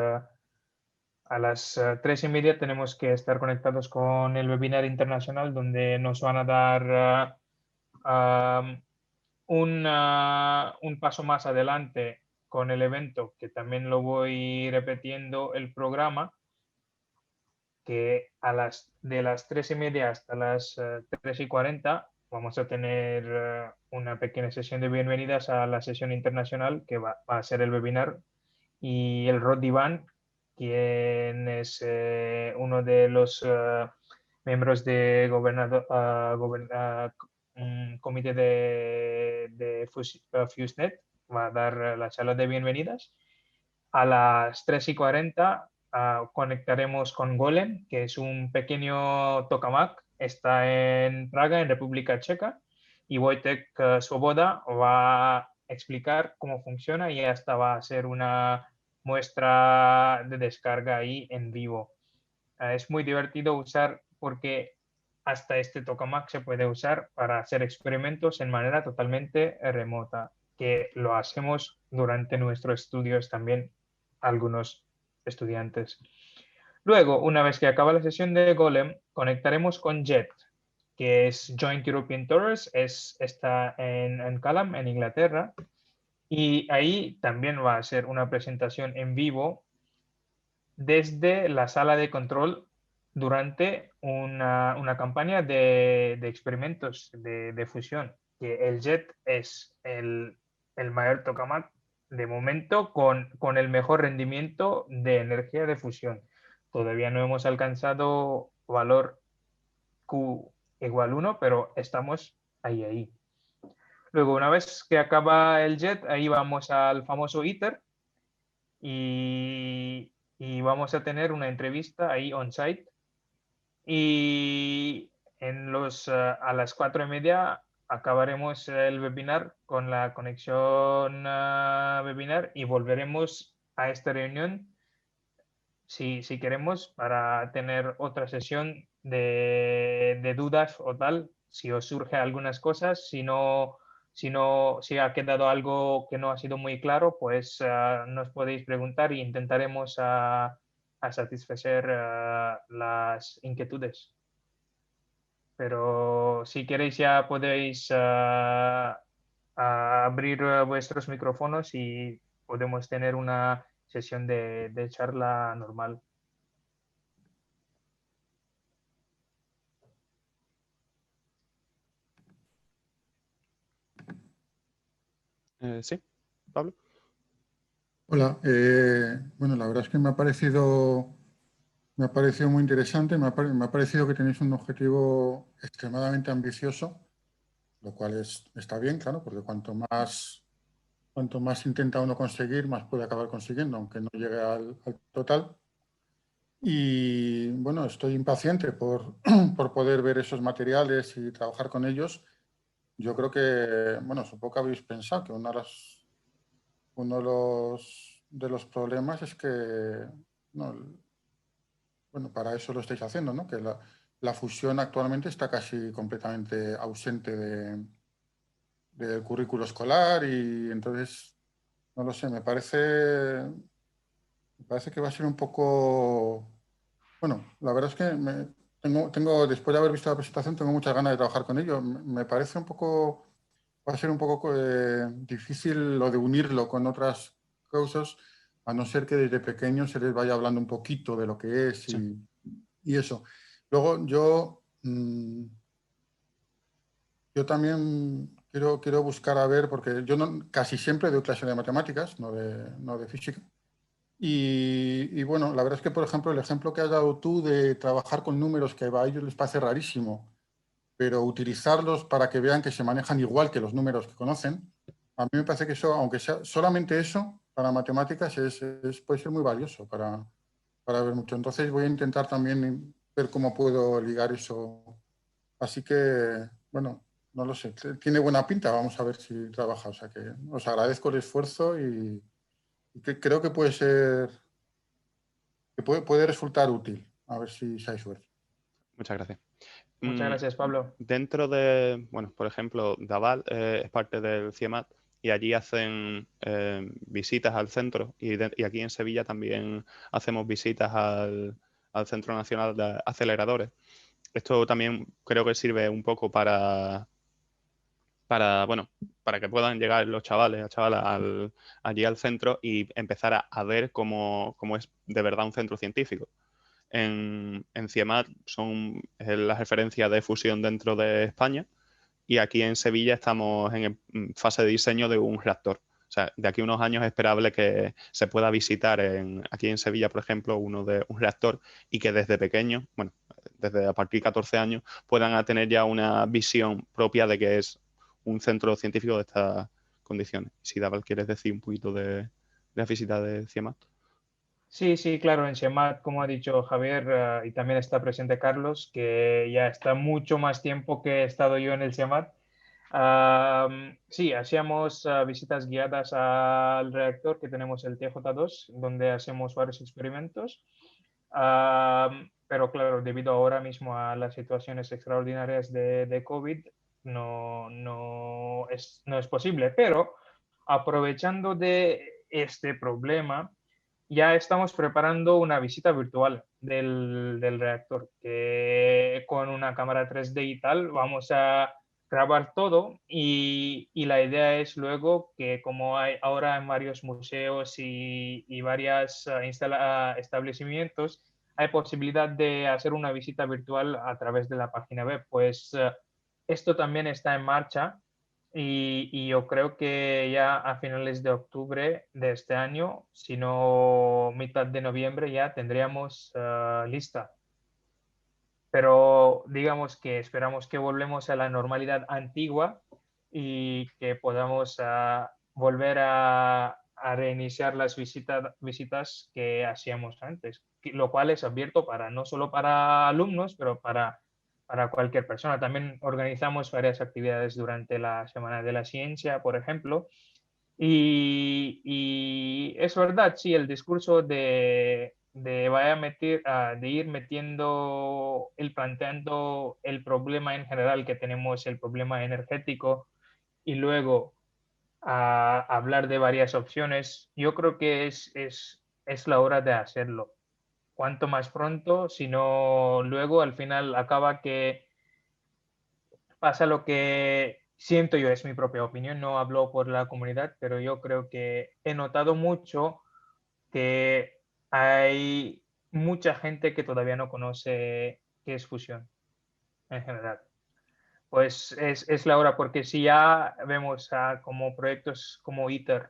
3:30 tenemos que estar conectados con el webinar internacional donde nos van a dar un paso más adelante con el evento, que también lo voy repitiendo el programa, que de las 3:30 hasta las 3:40 vamos a tener una pequeña sesión de bienvenidas a la sesión internacional que va a ser el webinar, y el Rod Divan, quien es uno de los miembros de comité de FuseNet, va a dar la charla de bienvenidas. A las 3:40 conectaremos con Golem, que es un pequeño tokamak, está en Praga, en República Checa, y Wojtek Svoboda va a explicar cómo funciona y hasta va a hacer una muestra de descarga ahí en vivo. Es muy divertido usar porque hasta este tokamak se puede usar para hacer experimentos en manera totalmente remota, que lo hacemos durante nuestros estudios también algunos estudiantes. Luego, una vez que acaba la sesión de Golem, conectaremos con JET, que es Joint European Tours, está en Calham, en Inglaterra, y ahí también va a ser una presentación en vivo desde la sala de control durante una campaña de experimentos de fusión, que el JET es el mayor tokamak de momento con el mejor rendimiento de energía de fusión. Todavía no hemos alcanzado valor Q igual 1, pero estamos ahí. Luego, una vez que acaba el JET, ahí vamos al famoso ITER y vamos a tener una entrevista ahí on-site. Y a las 4:30 acabaremos el webinar con la conexión webinar y volveremos a esta reunión si queremos para tener otra sesión de dudas o tal, si os surge algunas cosas, si ha quedado algo que no ha sido muy claro, pues nos podéis preguntar e intentaremos a satisfacer las inquietudes. Pero si queréis ya podéis abrir vuestros micrófonos y podemos tener una sesión de charla normal. Sí, Pablo. Hola, bueno, la verdad es que me ha parecido muy interesante, me ha parecido que tenéis un objetivo extremadamente ambicioso, lo cual está bien, claro, porque cuanto más intenta uno conseguir, más puede acabar consiguiendo, aunque no llegue al total. Y bueno, estoy impaciente por poder ver esos materiales y trabajar con ellos. Yo creo que, bueno, supongo que habéis pensado que uno de los problemas es que, no, bueno, para eso lo estáis haciendo, ¿no? Que la fusión actualmente está casi completamente ausente del currículo escolar y entonces, no lo sé, me parece que va a ser un poco, bueno, la verdad es que después de haber visto la presentación, tengo muchas ganas de trabajar con ello. Me parece un poco, va a ser un poco difícil lo de unirlo con otras cosas, a no ser que desde pequeños se les vaya hablando un poquito de lo que es Sí. y eso. Luego yo también quiero buscar a ver, porque yo casi siempre doy clase de matemáticas, no de física. Y bueno, la verdad es que, por ejemplo, el ejemplo que has dado tú de trabajar con números que a ellos les parece rarísimo, pero utilizarlos para que vean que se manejan igual que los números que conocen, a mí me parece que eso, aunque sea solamente eso, para matemáticas puede ser muy valioso para ver mucho. Entonces voy a intentar también ver cómo puedo ligar eso. Así que, bueno, no lo sé, tiene buena pinta, vamos a ver si trabaja. O sea que os agradezco el esfuerzo y que creo que puede ser, que puede resultar útil. A ver si hay suerte. Muchas gracias. Muchas gracias, Pablo. Dentro de, bueno, por ejemplo, Daval es parte del CIEMAT y allí hacen visitas al centro y aquí en Sevilla también hacemos visitas al Centro Nacional de Aceleradores. Esto también creo que sirve un poco bueno, para que puedan llegar los chavales allí al centro y empezar a ver cómo es de verdad un centro científico. En CIEMAT es la referencia de fusión dentro de España y aquí en Sevilla estamos en fase de diseño de un reactor. O sea, de aquí a unos años es esperable que se pueda visitar aquí en Sevilla, por ejemplo, un reactor y que desde pequeños, bueno, desde a partir de 14 años, puedan tener ya una visión propia de que es un centro científico de estas condiciones. Si Daval, ¿quieres decir un poquito de la visita de CIEMAT? Sí, sí, claro, en SEMAT, como ha dicho Javier, y también está presente Carlos, que ya está mucho más tiempo que he estado yo en el SEMAT. Sí, hacíamos visitas guiadas al reactor que tenemos el TJ2, donde hacemos varios experimentos. Pero claro, debido ahora mismo a las situaciones extraordinarias de COVID, no es posible. Pero aprovechando de este problema, ya estamos preparando una visita virtual del reactor, que con una cámara 3D y tal vamos a grabar todo y la idea es luego que como hay ahora en varios museos y varios establecimientos, hay posibilidad de hacer una visita virtual a través de la página web. Pues esto también está en marcha y yo creo que ya a finales de octubre de este año, si no mitad de noviembre, ya tendríamos lista. Pero digamos que esperamos que volvemos a la normalidad antigua y que podamos volver a reiniciar las visitas que hacíamos antes, lo cual es abierto para no solo para alumnos, pero para cualquier persona. También organizamos varias actividades durante la Semana de la Ciencia, por ejemplo. Y es verdad, sí, el discurso de ir metiendo, planteando el problema en general que tenemos, el problema energético, y luego a hablar de varias opciones, yo creo que es la hora de hacerlo. cuanto más pronto, si no luego al final acaba que pasa lo que siento yo, es mi propia opinión, no hablo por la comunidad, pero yo creo que he notado mucho que hay mucha gente que todavía no conoce qué es fusión en general. Pues es la hora, porque si ya vemos como proyectos como ITER,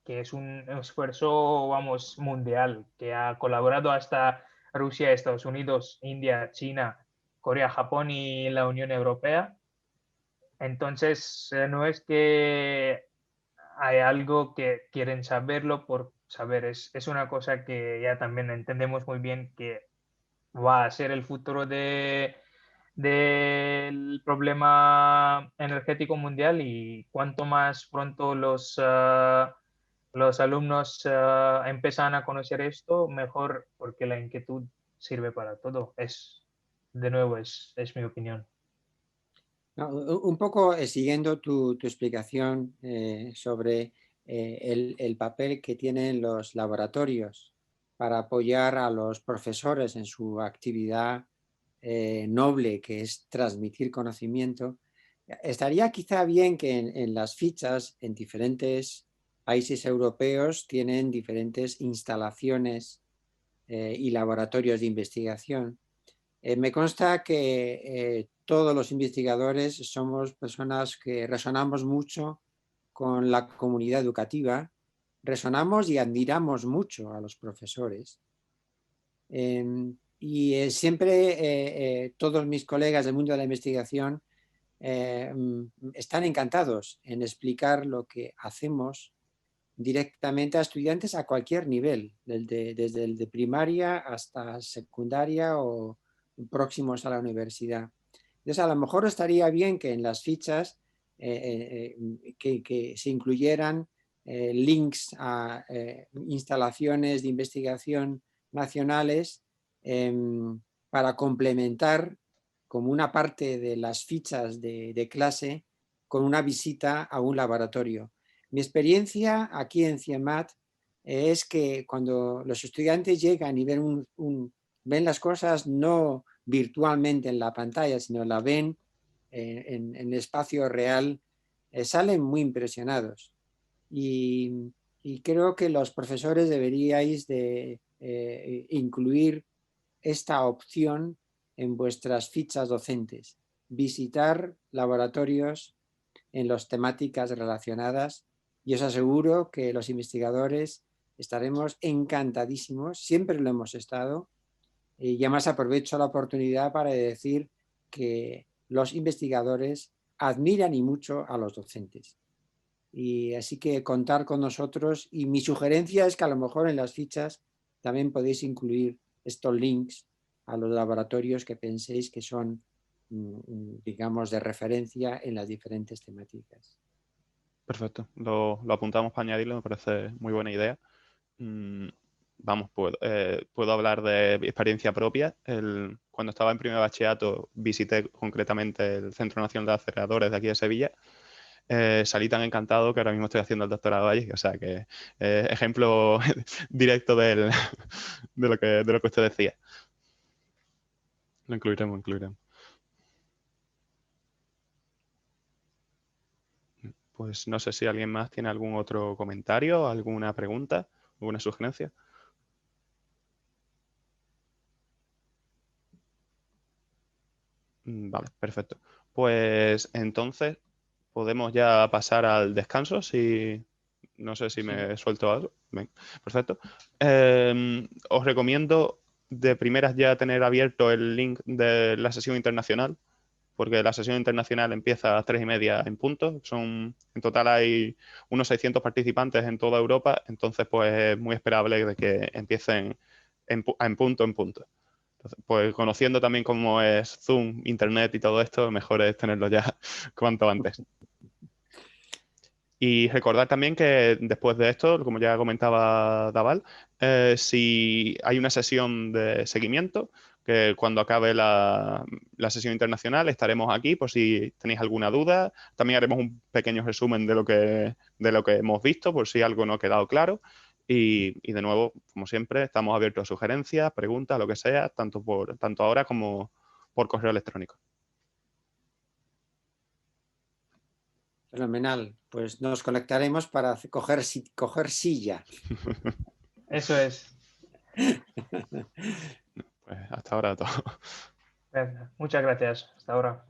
que es un esfuerzo, vamos, mundial, que ha colaborado hasta Rusia, Estados Unidos, India, China, Corea, Japón y la Unión Europea. Entonces, no es que hay algo que quieren saberlo por saber, es una cosa que ya también entendemos muy bien que va a ser el futuro del problema energético mundial, y cuanto más pronto los alumnos empiezan a conocer esto, mejor, porque la inquietud sirve para todo. De nuevo, es mi opinión. No, un poco siguiendo tu explicación sobre el papel que tienen los laboratorios para apoyar a los profesores en su actividad noble, que es transmitir conocimiento, estaría quizá bien que en las fichas en diferentes países europeos tienen diferentes instalaciones y laboratorios de investigación. Me consta que todos los investigadores somos personas que resonamos mucho con la comunidad educativa, resonamos y admiramos mucho a los profesores. Y siempre todos mis colegas del mundo de la investigación están encantados en explicar lo que hacemos directamente a estudiantes a cualquier nivel, desde el de primaria hasta secundaria o próximos a la universidad. Entonces, a lo mejor estaría bien que en las fichas que se incluyeran links a instalaciones de investigación nacionales para complementar como una parte de las fichas de clase con una visita a un laboratorio. Mi experiencia aquí en CIEMAT es que cuando los estudiantes llegan y ven las cosas no virtualmente en la pantalla, sino la ven en el espacio real, salen muy impresionados. Y creo que los profesores deberíais de incluir esta opción en vuestras fichas docentes. Visitar laboratorios en las temáticas relacionadas, y os aseguro que los investigadores estaremos encantadísimos, siempre lo hemos estado, y además aprovecho la oportunidad para decir que los investigadores admiran y mucho a los docentes. Y así que contar con nosotros, y mi sugerencia es que a lo mejor en las fichas también podéis incluir estos links a los laboratorios que penséis que son, digamos, de referencia en las diferentes temáticas. Perfecto, lo apuntamos para añadirlo, me parece muy buena idea. Vamos, puedo hablar de experiencia propia. Cuando estaba en primer bachillerato visité concretamente el Centro Nacional de Aceleradores de aquí de Sevilla. Salí tan encantado que ahora mismo estoy haciendo el doctorado allí, o sea que ejemplo directo de lo que usted decía. Lo incluiremos. Pues no sé si alguien más tiene algún otro comentario, alguna pregunta, alguna sugerencia. Vale, perfecto. Pues entonces podemos ya pasar al descanso. No sé si me suelto algo. Bien, perfecto. Os recomiendo de primeras ya tener abierto el link de la sesión internacional, porque la sesión internacional empieza a las 3:30 en punto. En total hay unos 600 participantes en toda Europa, entonces pues es muy esperable de que empiecen en punto. Entonces, pues conociendo también cómo es Zoom, Internet y todo esto, mejor es tenerlo ya cuanto antes. Y recordar también que después de esto, como ya comentaba Daval, si hay una sesión de seguimiento, que cuando acabe la sesión internacional estaremos aquí por si tenéis alguna duda. También haremos un pequeño resumen de lo que hemos visto, por si algo no ha quedado claro. Y de nuevo, como siempre, estamos abiertos a sugerencias, preguntas, lo que sea, tanto ahora como por correo electrónico. Fenomenal. Pues nos conectaremos para coger silla. Eso es. Pues hasta ahora todo. Muchas gracias. Hasta ahora.